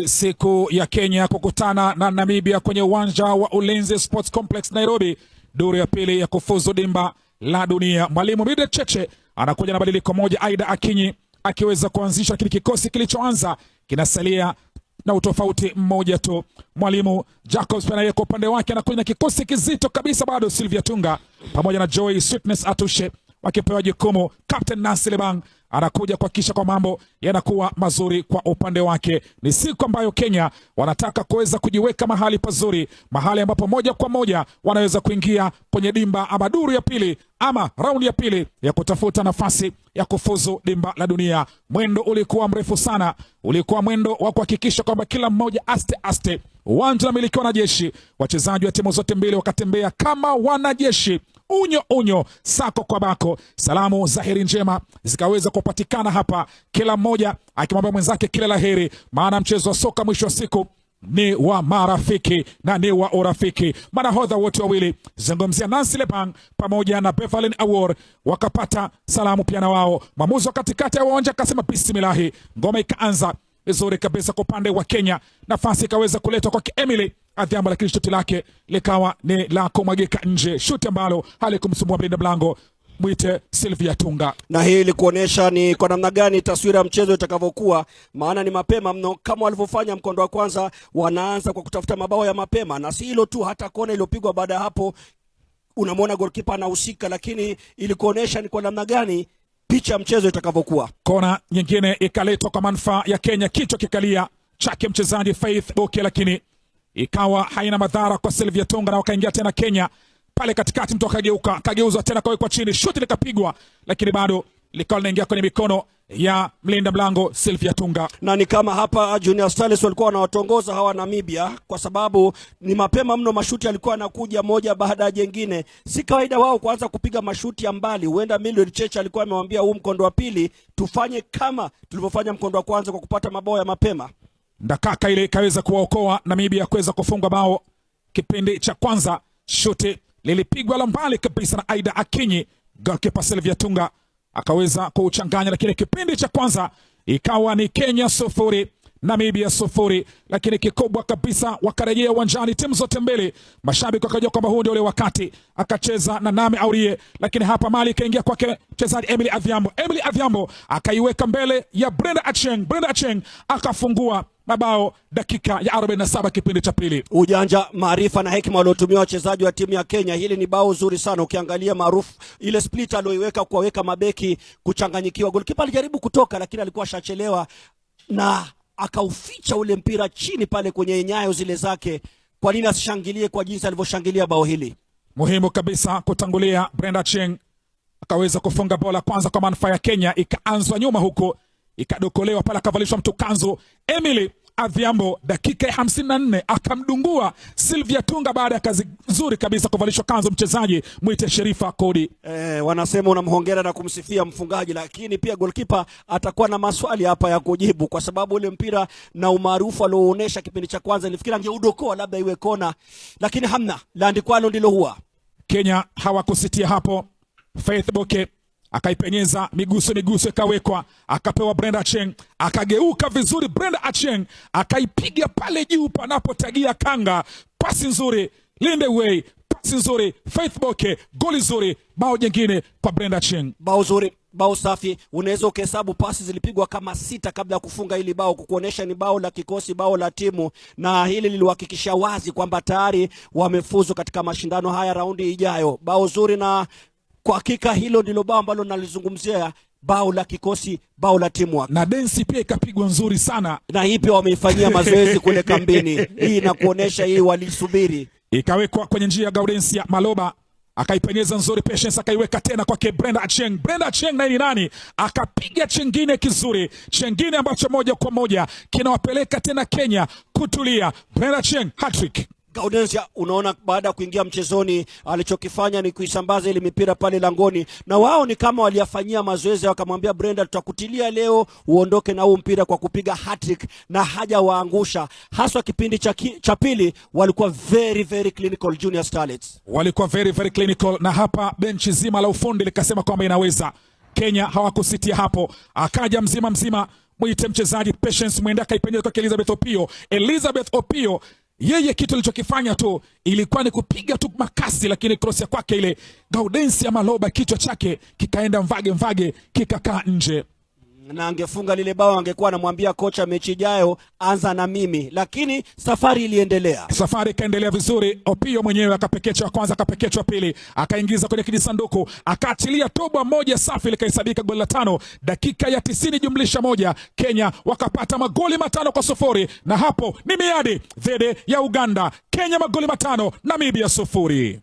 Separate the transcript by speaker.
Speaker 1: Siku ya Kenya kukutana na Namibia kwenye uwanja wa Ulinzi Sports Complex Nairobi, duru ya pili ya kufuzu dimba la dunia. Mwalimu Mildred Cheche anakuja na badiliko moja, Aida Akinyi akiweza kuanzisha kile kikosi kilichoanza kinasalia na utofauti mmoja tu. Mwalimu Jacobs Penaye kwa upande wake anakuja na kikosi kizito kabisa, bado Sylvia Tunga pamoja na Joy Sweetness Atushe wakipewa jukumu. Captain Nancy Lebang anakuja kuhakikisha kwa mambo yanakuwa mazuri kwa upande wake. Ni siku ambayo Kenya wanataka kuweza kujiweka mahali pazuri, mahali ambapo moja kwa moja wanaweza kuingia kwenye dimba ama duru ya pili ama raundi ya pili ya kutafuta nafasi ya kufuzu dimba la dunia. Mwendo ulikuwa mrefu sana, ulikuwa mwendo wa kuhakikisha kwamba kila mmoja aste. Uwanja unamilikiwa na jeshi, wachezaji wa timu zote mbili wakatembea kama wanajeshi, unyo sako kwa bako. Salamu za heri njema zikaweza kupatikana hapa, kila mmoja akimwambia mwenzake kila laheri, maana mchezo wa soka mwisho wa siku ni wa marafiki na ni wa urafiki. Manahodha wote wawili, zungumzia Nancy Lebang pamoja na Beverly Awor, wakapata salamu pia na wao. Mwamuzi wa katikati ya uwanja akasema bismillahi, ngoma ikaanza vizuri kabisa kwa upande wa Kenya. Nafasi ikaweza kuletwa kwa Emily Adhiambo, lakini shuti lake likawa ni la kumwagika nje, shuti ambalo halikumsumbua mlinda mlango mwite Sylvia Tunga.
Speaker 2: Na hii ili kuonesha ni kwa namna gani taswira ya mchezo itakavyokuwa, maana ni mapema mno. Kama walivyofanya mkondo wa kwanza, wanaanza kwa kutafuta mabao ya mapema, na si hilo tu, hata kona iliyopigwa baada ya hapo unamwona goalkeeper anahusika, lakini ili kuonesha ni kwa namna gani picha ya mchezo itakavyokuwa.
Speaker 1: Kona nyingine ikaletwa kwa manufaa ya Kenya, kichwa kikalia chake mchezaji Faith Boke, lakini ikawa haina madhara kwa Sylvia Tunga, na wakaingia tena Kenya pale katikati, mtu kageuzwa tena kwa chini, shuti likapigwa, lakini bado likawa linaingia kwenye mikono ya mlinda mlango Sylvia Tunga.
Speaker 2: Na ni kama hapa Junior Stars walikuwa wanawatongoza hawa Namibia, kwa sababu ni mapema mno, mashuti alikuwa anakuja moja baada ya jingine. Si kawaida wao kuanza kupiga mashuti ya mbali. Huenda Mildred Cheche alikuwa amemwambia huu mkondo wa pili tufanye kama tulivyofanya mkondo wa kwanza kwa kupata mabao ya mapema.
Speaker 1: Ndakaka ile ikaweza kuwaokoa Namibia kuweza kufunga bao kipindi cha kwanza. Shuti lilipigwa la mbali kabisa na Aida Akinyi, goalkeeper Sylvia Tunga akaweza kuchanganya, lakini kipindi cha kwanza ikawa ni Kenya 0 Namibia 0. Lakini kikubwa kabisa wakarejea uwanjani timu zote mbili, mashabiki wakajua kwamba huu ndio ule wakati, akacheza na Name Aurie, lakini hapa mali ikaingia kwake mchezaji Emily Adhiambo akaiweka mbele ya Brenda Acheng akafungua mabao dakika ya 47 kipindi cha pili.
Speaker 2: Ujanja, maarifa na hekima waliotumia wachezaji wa timu ya Kenya, hili ni bao zuri sana. Ukiangalia maarufu ile split alioiweka kuwaweka mabeki kuchanganyikiwa. Goalkeeper alijaribu kutoka, lakini alikuwa shachelewa na akauficha ule mpira chini pale kwenye nyayo zile zake. Kwa nini asishangilie kwa jinsi alivyoshangilia bao hili?
Speaker 1: Muhimu kabisa kutangulia. Brenda Acheng akaweza kufunga bao la kwanza kwa manufaa ya Kenya, ikaanzwa nyuma huko, ikadokolewa pale, akavalishwa mtu kanzu. Emily Adhiambo dakika ya 54 akamdungua Sylvia Tunga baada ya kazi nzuri kabisa kuvalishwa kanzu mchezaji mwite Sherifa Kodi.
Speaker 2: Wanasema unamhongera na kumsifia mfungaji, lakini pia goalkeeper atakuwa na maswali hapa ya kujibu, kwa sababu ule mpira na umaarufu alioonyesha kipindi cha kwanza nilifikiri angeudokoa labda iwe kona, lakini hamna, laandikwalo ndilo huwa.
Speaker 1: Kenya hawakusitia hapo. Faith Boke akaipenyeza, miguso ikawekwa, akapewa Brenda Acheng, akageuka vizuri. Brenda Acheng akaipiga pale juu panapotagia kanga, pasi nzuri, Lindeway, pasi nzuri, Faith Boke, goli nzuri, bao jingine kwa Brenda Acheng.
Speaker 2: Bao zuri, bao safi. Unaweza ukahesabu pasi zilipigwa kama 6 kabla ya kufunga hili bao, kukuonesha ni bao la kikosi, bao la timu, na hili liliwahakikisha wazi kwamba tayari wamefuzu katika mashindano haya raundi ijayo. Bao zuri, na kwa hakika hilo ndilo bao ambalo nalizungumzia, bao la kikosi, bao la timu.
Speaker 1: Na densi pia ikapigwa nzuri sana,
Speaker 2: na hii pia wameifanyia mazoezi kule kambini. Hii inakuonesha hii walisubiri.
Speaker 1: Ikawekwa kwenye njia ya Gaudensia Maloba, akaipenyeza nzuri, Patience akaiweka tena kwake Brenda Acheng na nani akapiga chengine kizuri, chengine ambacho moja kwa moja kinawapeleka tena Kenya kutulia. Brenda Acheng hat-trick.
Speaker 2: Gaudensia, unaona baada ya kuingia mchezoni alichokifanya ni kuisambaza ile mipira pale langoni, na wao ni kama waliyafanyia mazoezi, wakamwambia Brenda tutakutilia leo uondoke na huu mpira kwa kupiga hat-trick, na haja waangusha. Haswa kipindi cha pili walikuwa very clinical Junior Starlets.
Speaker 1: Walikuwa very clinical, na hapa benchi zima la ufundi likasema kwamba inaweza. Kenya hawakusitia hapo, akaja mzima mwite mchezaji Patience Mwenda, kaipenyeza kwa Elizabeth Opio. Elizabeth Opio, yeye kitu alichokifanya tu ilikuwa ni kupiga tu makasi, lakini cross ya kwake ile Gaudensia Maloba kichwa chake kikaenda mvage kikakaa nje.
Speaker 2: Na angefunga lile bao angekuwa anamwambia kocha mechi ijayo anza na mimi, lakini safari iliendelea.
Speaker 1: Safari ikaendelea vizuri. Opio mwenyewe akapekecha wa kwanza, akapekecha wa pili, akaingiza kwenye kijisanduku, akaachilia toba moja safi, likahesabika goli la 5 dakika ya 90+1. Kenya wakapata magoli 5-0, na hapo ni miadi dhidi ya Uganda. Kenya magoli 5, Namibia 0.